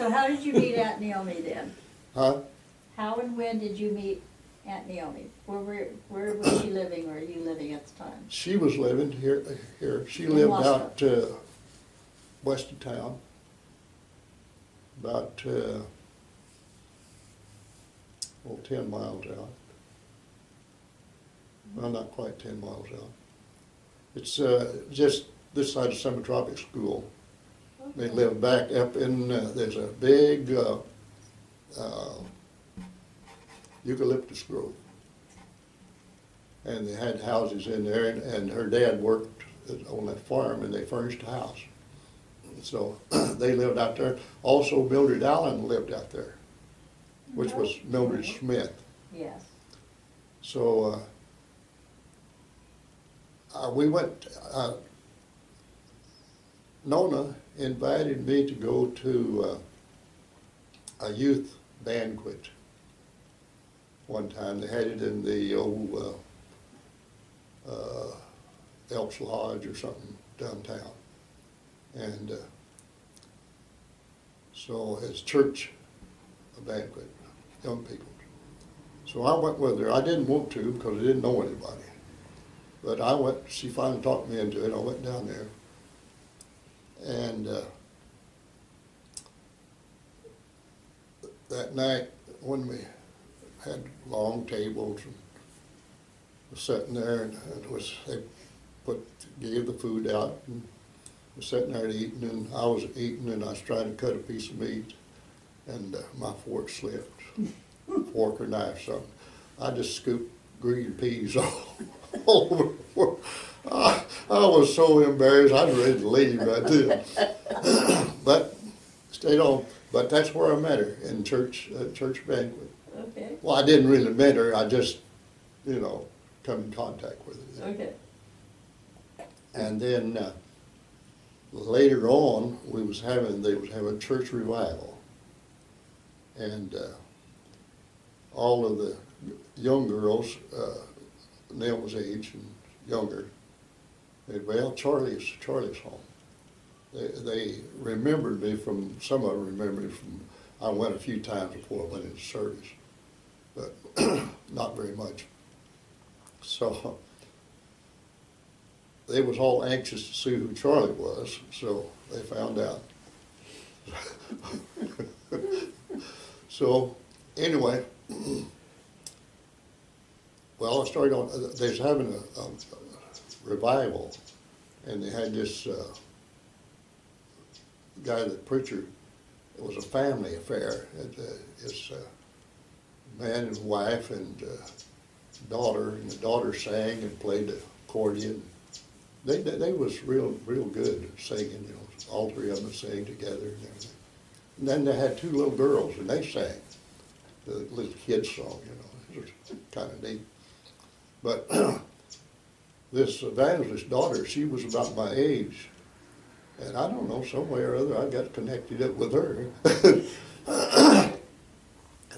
So how did you meet Aunt Naomi then? Huh? How and when did you meet Aunt Naomi? Where was she living, or were you living at the time? She was living here. She In lived Wasco. out west of town, about 10 miles out. Well, not quite 10 miles out. It's just this side of Summer Tropic School. They Okay. live back up in, there's a big eucalyptus grove. And they had houses in there, and her dad worked on that farm, and they furnished a house. So they lived out there. Also, Mildred Allen lived out there, which was Mildred Smith. Yes. So we went, Nona invited me to go to a youth banquet one time. They had it in the old Elks Lodge or something downtown. And so it's church banquet, young people. So I went with her. I didn't want to because I didn't know anybody. But I went, she finally talked me into it. I went down there. And that night when we had long tables and was sitting there, and they gave the food out, and was sitting there eating, and I was eating, and I was trying to cut a piece of meat, and my fork slipped, fork or knife, something. I just scooped green peas all over the fork. I was so embarrassed, I was ready to leave right then. But stayed on. But that's where I met her, in church banquet. Okay. Well, I didn't really meet her, I just, come in contact with her. Okay. And then later on, they was having church revival. And all of the young girls, Naomi's age and younger, well, Charlie's home. They remembered me from, some of them remembered me from, I went a few times before I went into service, but not very much. So they was all anxious to see who Charlie was, so they found out. So anyway, well, I started on, they was having a revival, and they had this guy, the preacher. It was a family affair. His man and wife and daughter, and the daughter sang and played the accordion. They was real good at singing. All three of them sang together and everything. And then they had two little girls, and they sang the little kids song. It was kind of neat. But this evangelist daughter, she was about my age. And I don't know, some way or other, I got connected up with her.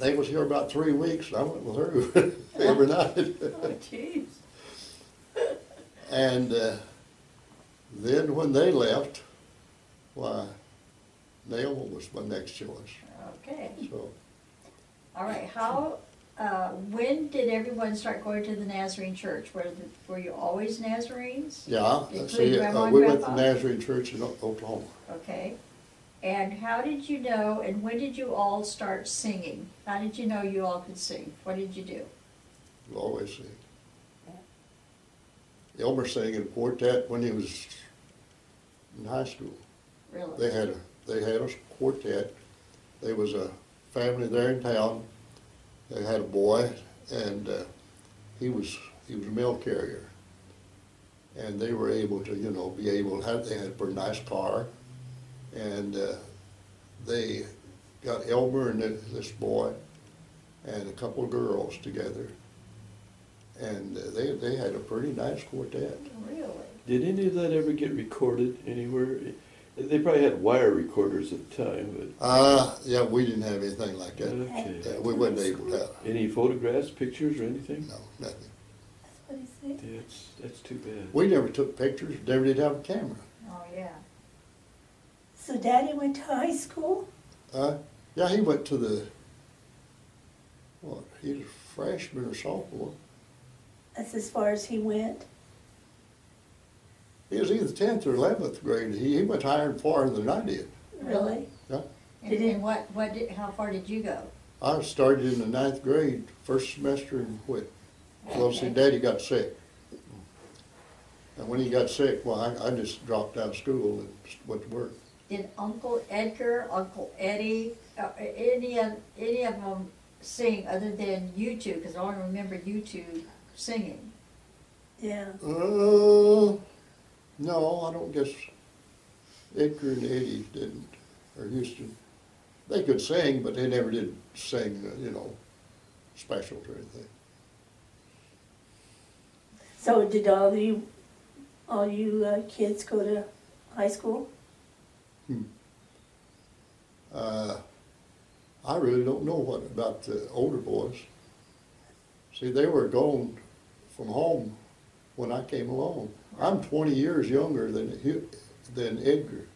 They was here about 3 weeks, and I went with her every night. Oh, jeez. And then when they left, why, Naomi was my next choice. Okay. So All right. When did everyone start going to the Nazarene church? Were you always Nazarenes? yeah, Including see, Grandma and we went to Grandpa? Nazarene Church in Oklahoma. Okay. And how did you know, and when did you all start singing? How did you know you all could sing? What did you do? We always sing. Elmer sang in quartet when he was in high school. Really? They had a quartet. There was a family there in town. They had a boy, and he was a mail carrier, and they were able to, they had a pretty nice car, and they got Elmer and this boy and a couple of girls together, and they had a pretty nice quartet. Really? Did any of that ever get recorded anywhere? They probably had wire recorders at the time, Yeah, we didn't have anything like but that. okay. Yeah, we wasn't able to have. Any photographs, pictures, or anything? No, nothing. That's what he said. That's too bad. We never took pictures, never did have a camera. Oh, yeah. So Daddy went to high school? Yeah, he went to the, he was a freshman or sophomore. That's as far as he went? He was either 10th or 11th grade. He went higher and farther than I did. Really? Yeah. And how far did you go? I started in the 9th grade, first semester, and quit. Well, see, Okay. Daddy got sick. And when he got sick, well, I just dropped out of school and just went to work. Did Uncle Edgar, Uncle Eddie, any of them sing other than you two? Because I only remember you two singing. Yeah. No, I don't guess Edgar and Eddie didn't, or Houston. They could sing, but they never did sing, special or anything. So did all you kids go to high school? I really don't know what about the older boys. See, they were gone from home when I came along. I'm 20 years younger than Edgar.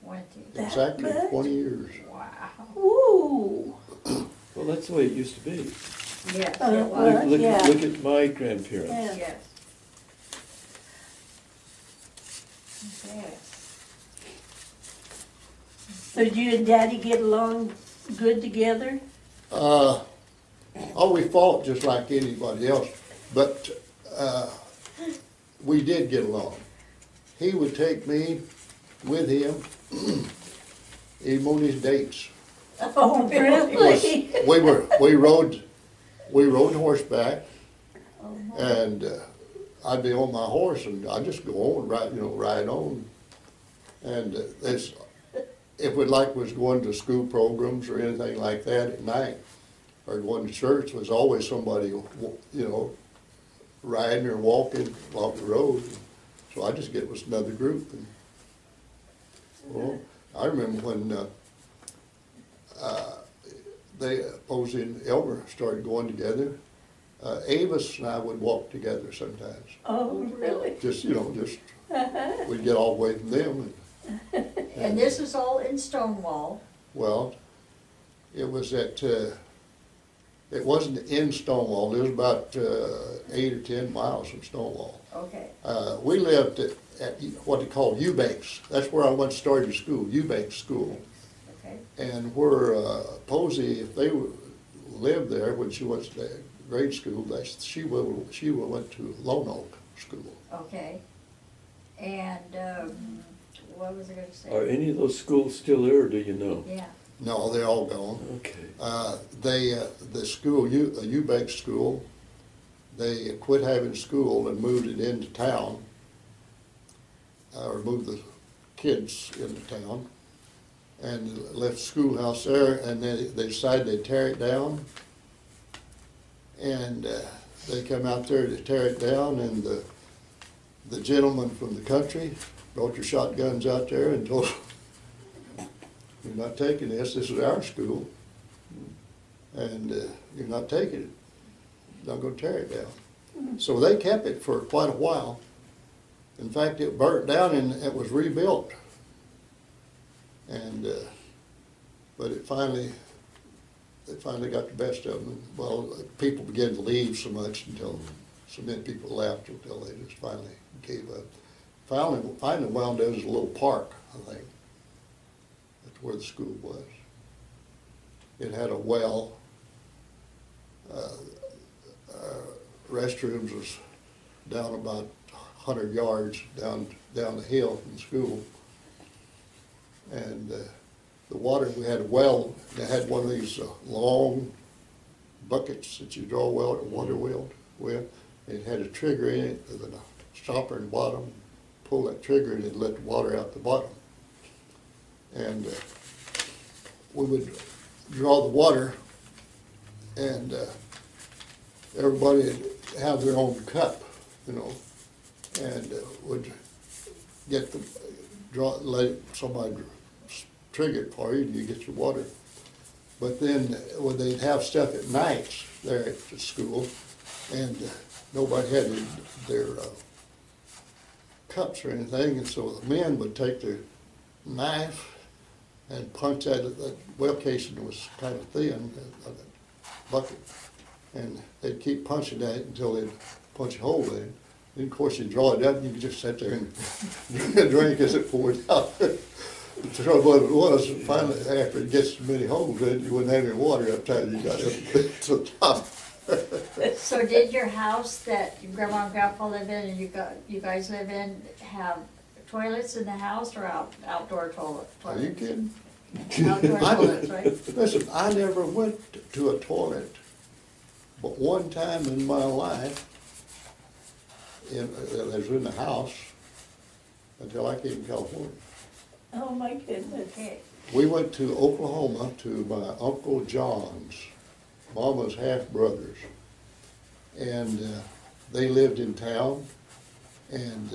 20. That Exactly much? 20 years. Wow. Ooh. Well, that's the way it used to be. Yes, Uh, it Look, was. look, Yeah. look at my grandparents. Yeah. Yes. Yes. So did you and Daddy get along good together? We fought just like anybody else, but we did get along. He would take me with him, even on his dates. Oh, really? We rode horseback, and I'd be on my horse, and I'd just go on, ride on. And if we was going to school programs or anything like that at night, or going to church, was always somebody, riding or walking along the road. So I just get with another group. And, well, I remember when Posey and Elmer started going together. Avis and I would walk together sometimes. Oh, really? Just we'd get all the way from them. And this is all in Stonewall. Well, it was it wasn't in Stonewall. It was about 8 or 10 miles from Stonewall. Okay. We lived at what they call Eubanks. That's where I went to start school, Eubanks School. Okay. And where Posey, if they lived there when she went to grade school, she went to Lone Oak School. Okay. And what was I going to say? Are any of those schools still there, or do you know? Yeah. No, they're all gone. Okay. The school, Eubanks School, they quit having school and moved it into town, or moved the kids into town, and left the schoolhouse there, and then they decided they'd tear it down. And they come out there to tear it down, and the gentleman from the country brought their shotguns out there and told them, "You're not taking this. This is our school, and you're not taking it. Not going to tear it down." So they kept it for quite a while. In fact, it burnt down and it was rebuilt. And but they finally got the best of them. Well, people began to leave so much until so many people left until they just finally gave up. Finally wound up as a little park, I think. That's where the school was. It had a well. Restrooms was down about 100 yards down the hill from the school. And the water, we had a well that had one of these long buckets that you draw water with. It had a trigger in it with a stopper in the bottom. Pull that trigger and it'd let the water out the bottom. And we would draw the water, and everybody would have their own cup, and would get let somebody trigger it for you, and you get your water. But then when they'd have stuff at nights there at the school, and nobody had their cups or anything, and so the men would take their knife and punch that well casing was kind of thin, bucket. And they'd keep punching that until they'd punch a hole in it. Then, of course, you draw it up, and you could just sit there and drink as it poured out. The trouble with it was, finally, after it gets many holes in it, you wouldn't have any water up till you got up to the top. So did your house that your grandma and grandpa live in and you guys live in have toilets in the house or outdoor toilets? Are you kidding? Outdoor toilets, right? Listen, I never went to a toilet, but one time in my life, I was in the house until I came to California. Oh, my goodness. Okay. We went to Oklahoma to my Uncle John's, Mama's half-brothers. And they lived in town, and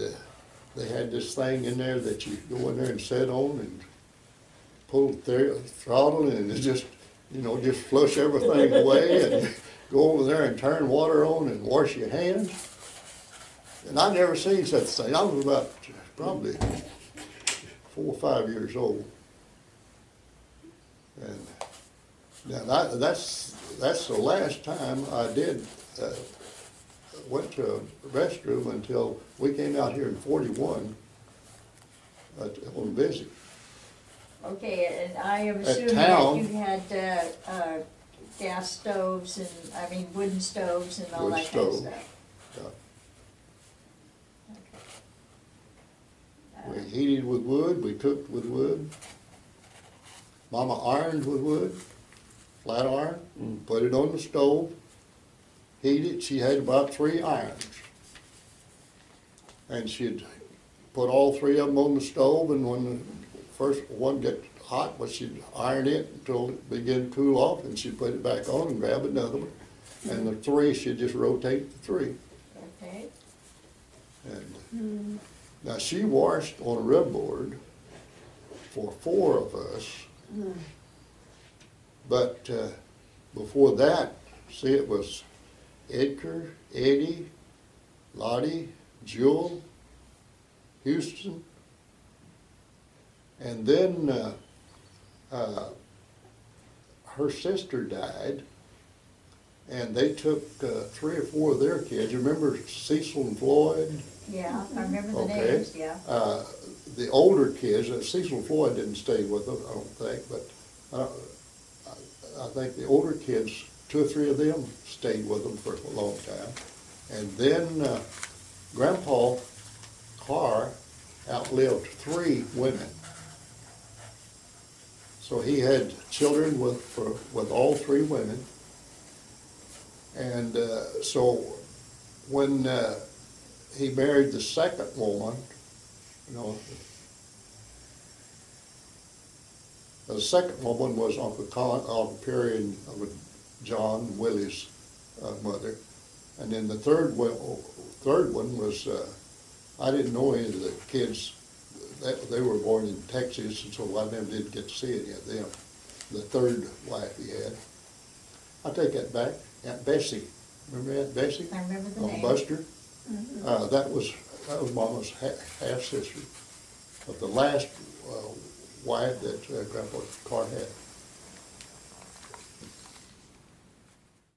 they had this thing in there that you go in there and sit on and pull the throttle, and it just, just flush everything away and go over there and turn water on and wash your hands. And I never seen such a thing. I was about probably 4 or 5 years old. And now that's the last time I did went to a restroom until we came out here in 41 on a visit. Okay, and I am At assuming that town- you had gas stoves and, wooden stoves and all Wood that kind of stove. stuff. We heated with wood, we cooked with wood. Mama ironed with wood, flat iron, put it on the stove, heat it. She had about 3 irons. And she'd put all 3 of them on the stove, and when the first one got hot, she'd iron it until it began to cool off, and she'd put it back on and grab another one. And the 3, she'd just rotate the 3. Okay, And now she washed on a rub board for 4 of us. But before that, see, it was Edgar, Eddie, Lottie, Jewel, Houston, and then her sister died, and they took 3 or 4 of their kids. You remember Cecil and Floyd? yeah, I remember the Okay. names, yeah. The older kids, Cecil Floyd didn't stay with them, I don't think, but I think the older kids, 2 or 3 of them stayed with them for a long time. And then Grandpa Carr outlived 3 women. So he had children with all 3 women. And so when he married the second woman, the second woman was Uncle Perry and John Willie's mother, and then the third one was I didn't know any of the kids. They were born in Texas, and so I never did get to see any of them. The third wife he had. I take that back. Aunt Bessie, remember Aunt Bessie? I remember the On name. Buster. That was Mama's half sister, but the last wife that Grandpa Carr had.